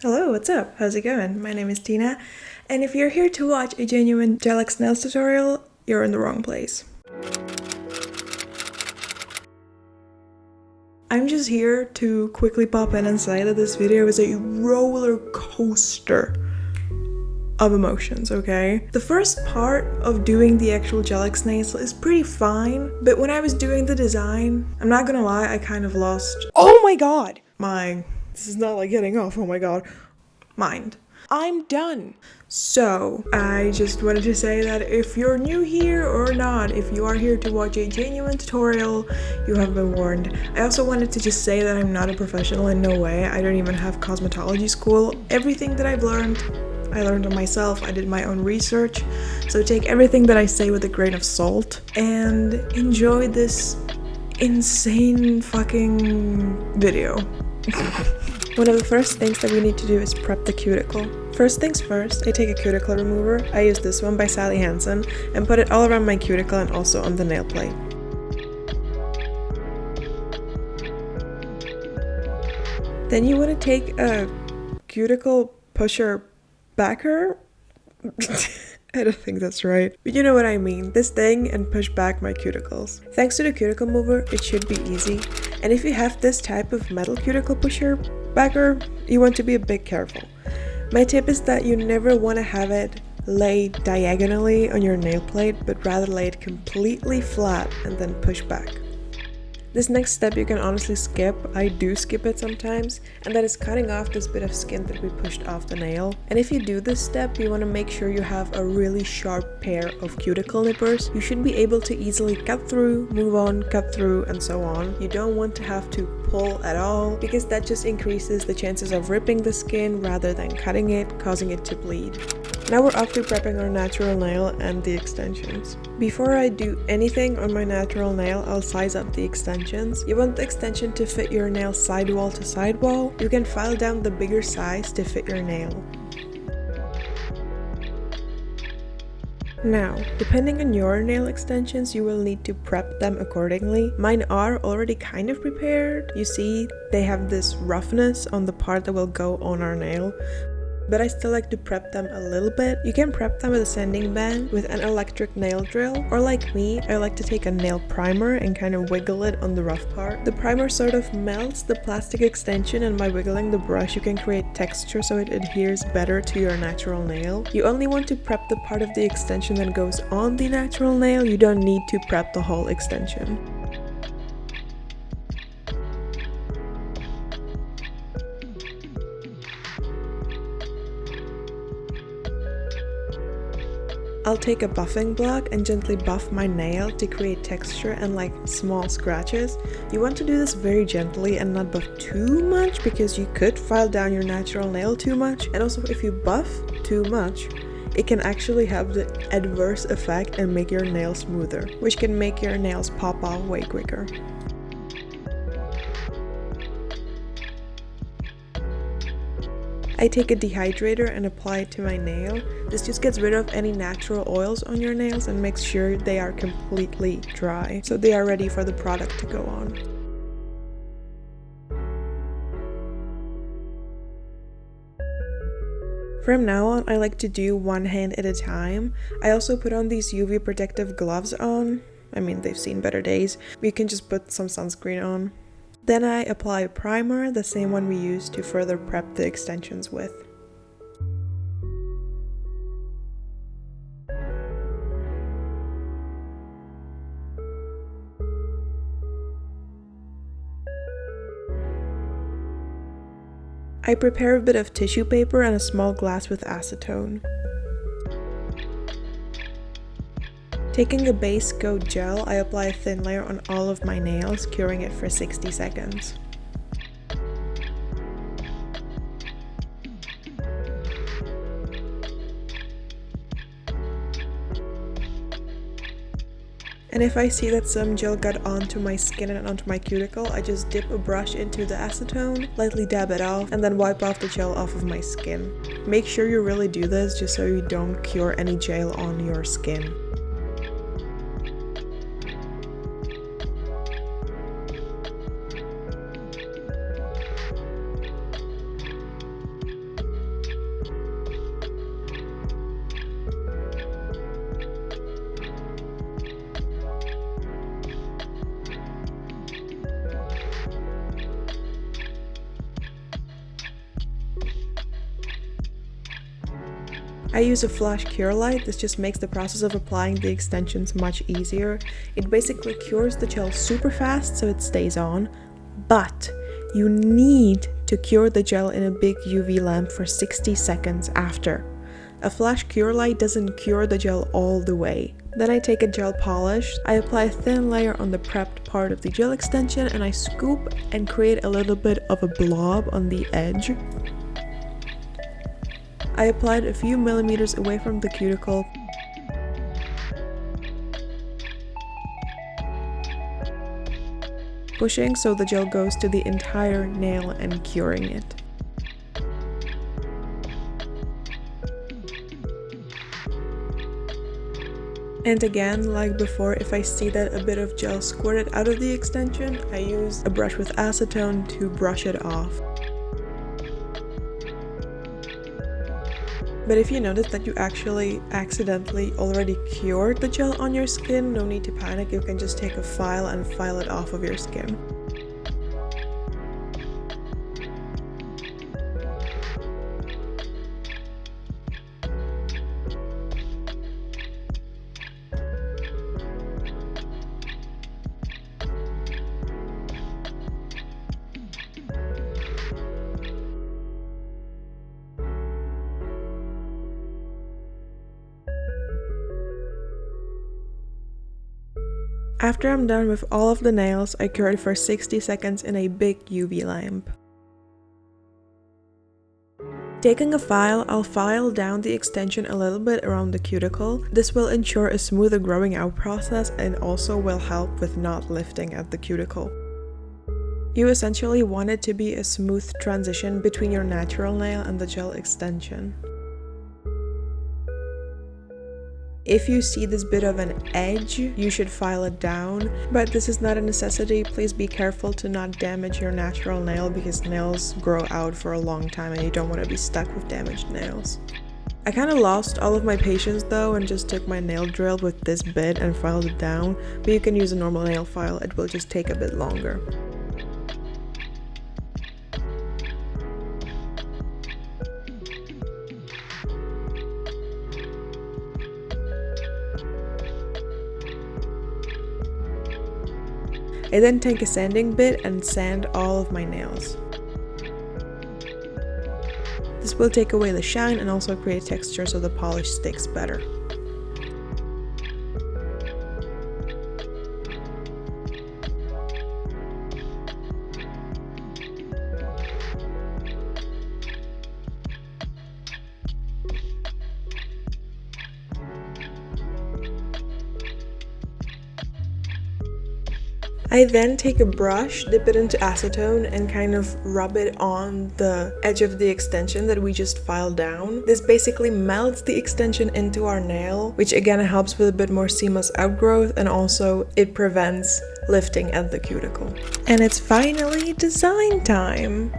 Hello, what's up? How's it going? My name is Tina, and if you're here to watch a genuine Gel-X nails tutorial, you're in the wrong place. I'm just here to quickly pop in and say that this video is a roller coaster of emotions, okay? The first part of doing the actual Gel-X nails is pretty fine, but when I was doing the design, I'm not gonna lie, I kind of lost, oh my god! This is not like getting off, oh my god, mind. I'm done. So, I just wanted to say that if you're new here or not, if you are here to watch a genuine tutorial, you have been warned. I also wanted to just say that I'm not a professional in no way. I don't even have cosmetology school. Everything that I've learned, I learned on myself. I did my own research. So take everything that I say with a grain of salt and enjoy this insane fucking video. One of the first things that we need to do is prep the cuticle. First things first, I take a cuticle remover. I use this one by Sally Hansen and put it all around my cuticle and also on the nail plate. Then you want to take a cuticle pusher backer. I don't think that's right, but you know what I mean, this thing, and push back my cuticles. Thanks to the cuticle mover, it should be easy, and if you have this type of metal cuticle pusher backer, you want to be a bit careful. My tip is that you never want to have it lay diagonally on your nail plate, but rather lay it completely flat and then push back. This next step you can honestly skip. I do skip it sometimes, and that is cutting off this bit of skin that we pushed off the nail. And if you do this step, you want to make sure you have a really sharp pair of cuticle nippers. You should be able to easily cut through, move on, cut through, and so on. You don't want to have to pull at all, because that just increases the chances of ripping the skin rather than cutting it, causing it to bleed. Now we're off to prepping our natural nail and the extensions. Before I do anything on my natural nail, I'll size up the extensions. You want the extension to fit your nail sidewall to sidewall. You can file down the bigger size to fit your nail. Now, depending on your nail extensions, you will need to prep them accordingly. Mine are already kind of prepared. You see, they have this roughness on the part that will go on our nail, but I still like to prep them a little bit. You can prep them with a sanding band, with an electric nail drill, or like me, I like to take a nail primer and kind of wiggle it on the rough part. The primer sort of melts the plastic extension, and by wiggling the brush you can create texture so it adheres better to your natural nail. You only want to prep the part of the extension that goes on the natural nail. You don't need to prep the whole extension. I'll take a buffing block and gently buff my nail to create texture and like small scratches. You want to do this very gently and not buff too much, because you could file down your natural nail too much, and also if you buff too much, it can actually have the adverse effect and make your nail smoother, which can make your nails pop off way quicker. I take a dehydrator and apply it to my nail. This just gets rid of any natural oils on your nails and makes sure they are completely dry, so they are ready for the product to go on. From now on, I like to do one hand at a time. I also put on these UV protective gloves on. I mean, they've seen better days. You can just put some sunscreen on. Then I apply a primer, the same one we used to further prep the extensions with. I prepare a bit of tissue paper and a small glass with acetone. Taking a base coat gel, I apply a thin layer on all of my nails, curing it for 60 seconds. And if I see that some gel got onto my skin and onto my cuticle, I just dip a brush into the acetone, lightly dab it off, and then wipe off the gel off of my skin. Make sure you really do this just so you don't cure any gel on your skin. I use a flash cure light. This just makes the process of applying the extensions much easier. It basically cures the gel super fast so it stays on, but you need to cure the gel in a big UV lamp for 60 seconds after. A flash cure light doesn't cure the gel all the way. Then I take a gel polish, I apply a thin layer on the prepped part of the gel extension, and I scoop and create a little bit of a blob on the edge. I applied a few millimeters away from the cuticle. Pushing so the gel goes to the entire nail and curing it. And again, like before, if I see that a bit of gel squirted out of the extension, I use a brush with acetone to brush it off. But if you notice that you actually accidentally already cured the gel on your skin, no need to panic, you can just take a file and file it off of your skin. After I'm done with all of the nails, I cure it for 60 seconds in a big UV lamp. Taking a file, I'll file down the extension a little bit around the cuticle. This will ensure a smoother growing out process and also will help with not lifting at the cuticle. You essentially want it to be a smooth transition between your natural nail and the gel extension. If you see this bit of an edge, you should file it down, but this is not a necessity. Please be careful to not damage your natural nail because nails grow out for a long time and you don't want to be stuck with damaged nails. I kind of lost all of my patience though and just took my nail drill with this bit and filed it down, but you can use a normal nail file, it will just take a bit longer. I then take a sanding bit and sand all of my nails. This will take away the shine and also create texture so the polish sticks better. I then take a brush, dip it into acetone, and kind of rub it on the edge of the extension that we just filed down. This basically melts the extension into our nail, which again helps with a bit more seamless outgrowth, and also it prevents lifting at the cuticle. And it's finally design time!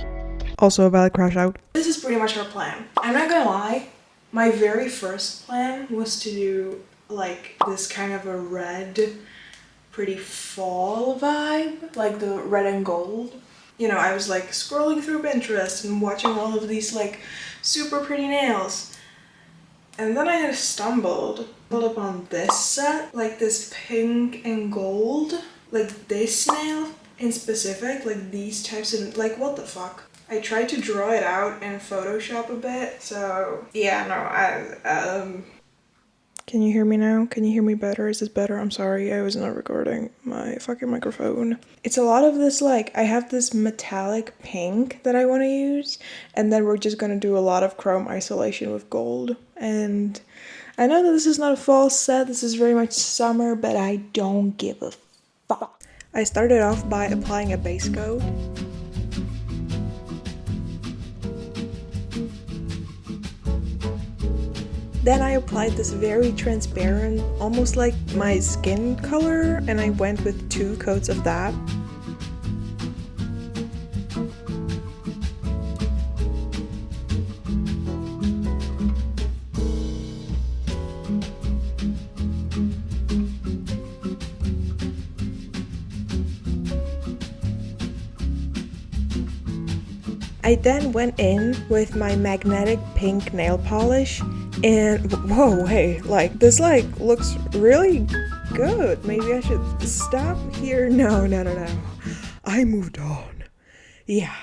Also a valid crash out. This is pretty much our plan. I'm not gonna lie, my very first plan was to do like this kind of a red, pretty fall vibe, like the red and gold. You know, I was like scrolling through Pinterest and watching all of these like super pretty nails. And then I stumbled upon this set, like this pink and gold, like this nail in specific, like these types of, like what the fuck. I tried to draw it out in Photoshop a bit, so yeah, no, Can you hear me now? Can you hear me better? Is this better? I'm sorry, I was not recording my fucking microphone. It's a lot of this, like, I have this metallic pink that I want to use, and then we're just gonna do a lot of chrome isolation with gold. And I know that this is not a fall set, this is very much summer, but I don't give a fuck. I started off by applying a base coat. Then I applied this very transparent, almost like my skin color, and I went with 2 coats of that. I then went in with my magnetic pink nail polish and whoa, hey, like this like looks really good. Maybe I should stop here. No. I moved on. Yeah.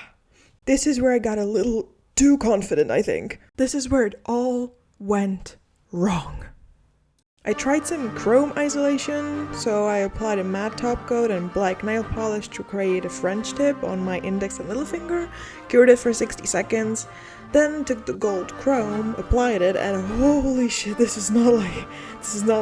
This is where I got a little too confident, I think. This is where it all went wrong. I tried some chrome isolation, so I applied a matte top coat and black nail polish to create a French tip on my index and little finger, cured it for 60 seconds, then took the gold chrome, applied it, and holy shit, this is not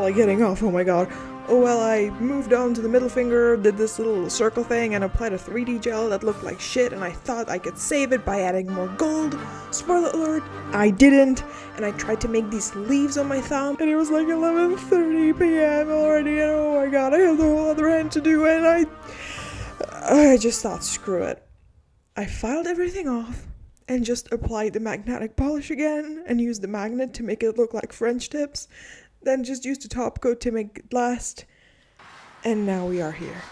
like getting off, oh my god. Oh well, I moved on to the middle finger, did this little circle thing, and applied a 3D gel that looked like shit, and I thought I could save it by adding more gold. Spoiler alert, I didn't, and I tried to make these leaves on my thumb, and it was like 11:30 p.m. already, and oh my god, I have the whole other hand to do, and I just thought, screw it. I filed everything off, and just applied the magnetic polish again, and used the magnet to make it look like French tips. Then just used a top coat to make it last. And now we are here.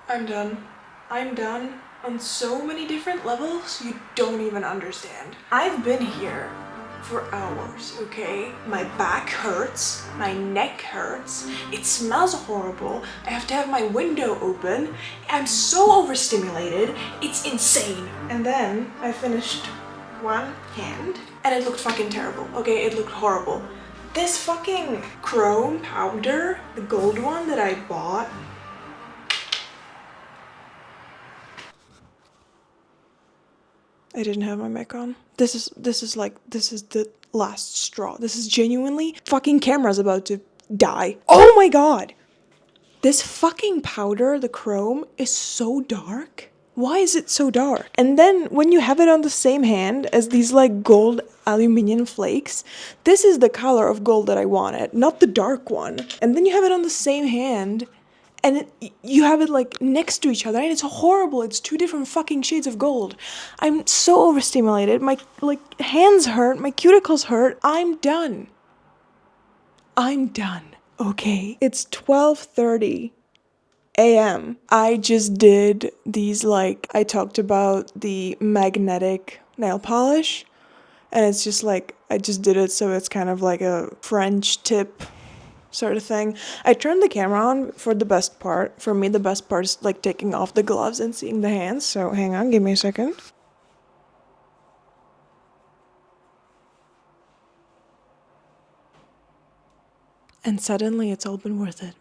I'm done. I'm done on so many different levels you don't even understand. I've been here for hours, okay? My back hurts, my neck hurts, it smells horrible, I have to have my window open, I'm so overstimulated, it's insane. And then I finished one hand and it looked fucking terrible, okay? It looked horrible. This fucking chrome powder, the gold one that I bought, I didn't have my mic on. This is the last straw. This is genuinely fucking camera's about to die. Oh my god! This fucking powder, the chrome, is so dark. Why is it so dark? And then when you have it on the same hand as these like gold aluminum flakes, this is the color of gold that I wanted, not the dark one. And then you have it on the same hand and you have it like next to each other and it's horrible. It's two different fucking shades of gold. I'm so overstimulated. My like hands hurt, my cuticles hurt. I'm done. Okay? It's 12:30 a.m. I just did these like, I talked about the magnetic nail polish and it's just like, I just did it so it's kind of like a French tip sort of thing. I turned the camera on for the best part. For me, the best part is like taking off the gloves and seeing the hands. So hang on, give me a second. And suddenly it's all been worth it.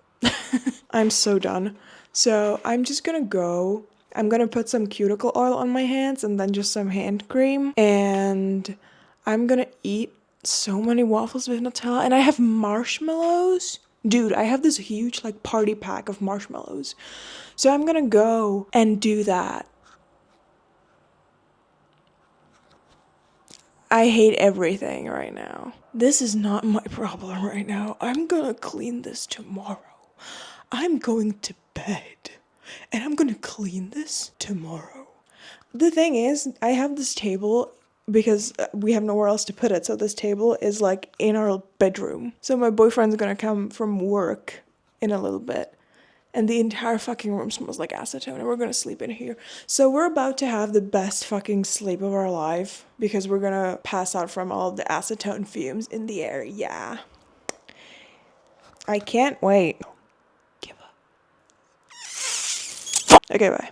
I'm so done. So I'm just gonna go. I'm gonna put some cuticle oil on my hands and then just some hand cream. And I'm gonna eat so many waffles with Nutella. And I have marshmallows. Dude, I have this huge like party pack of marshmallows. So I'm gonna go and do that. I hate everything right now. This is not my problem right now. I'm gonna clean this tomorrow. I'm going to bed and I'm gonna clean this tomorrow. The thing is, I have this table because we have nowhere else to put it. So this table is like in our bedroom. So my boyfriend's gonna come from work in a little bit. And the entire fucking room smells like acetone and we're gonna sleep in here. So we're about to have the best fucking sleep of our life because we're gonna pass out from all of the acetone fumes in the air. Yeah. I can't wait. Give up. Okay, bye.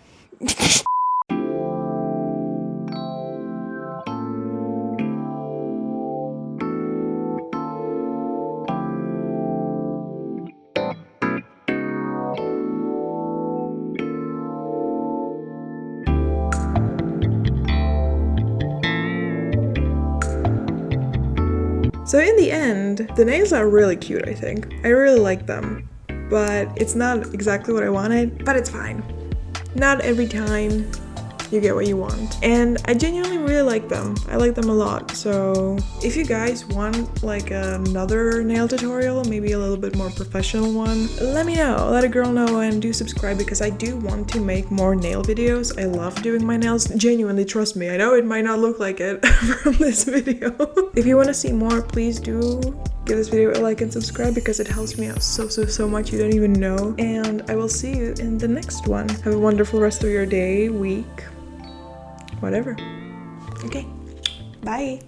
So in the end, the nails are really cute, I think. I really like them, but it's not exactly what I wanted, but it's fine. Not every time you get what you want. And I genuinely really like them. I like them a lot. So if you guys want like another nail tutorial, maybe a little bit more professional one, let me know. Let a girl know and do subscribe because I do want to make more nail videos. I love doing my nails. Genuinely, trust me. I know it might not look like it from this video. If you want to see more, please do give this video a like and subscribe because it helps me out so much you don't even know. And I will see you in the next one. Have a wonderful rest of your day, week, whatever. Okay, bye.